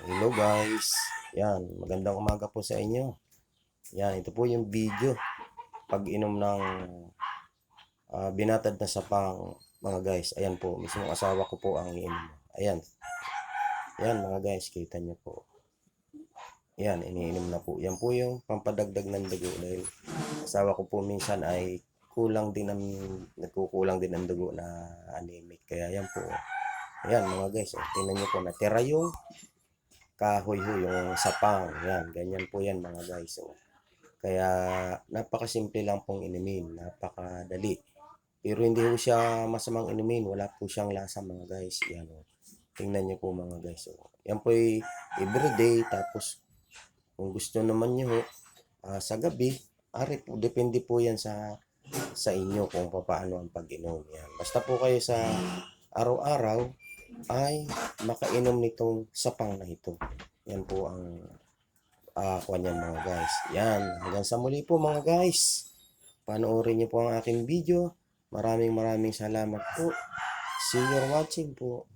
Hello guys. Yan, magandang umaga po sa inyo. Yan, ito po yung video pag-inom ng binatad na sapang mga guys. Ayan po, mismong asawa ko po ang iinom. Ayan. Yan mga guys, kita nyo po. Yan, iniinom na po. Yan po yung pampadagdag ng dugo dahil asawa ko po minsan ay nagkukulang din ang dugo na anemic. Kaya yan po. Ayan mga guys, tingnan nyo po, natira yung kahoy ho, yung sapang. Yan, ganyan po yan mga guys. Kaya napakasimple lang pong inumin, napakadali. Pero hindi po siya masamang inumin, wala po siyang lasa mga guys. Yan o. Tingnan niyo po mga guys. O. Yan po ay everyday, tapos kung gusto naman niyo sa gabi, ari po, depende po yan sa inyo kung paano ang pag-inom. Yan. Basta po kayo sa araw-araw ay makainom nitong sapang na ito. Yan po ang kanyan mga guys. Yan. Hanggang sa muli po mga guys. Panoorin niyo po ang aking video. Maraming salamat po. See you watching po.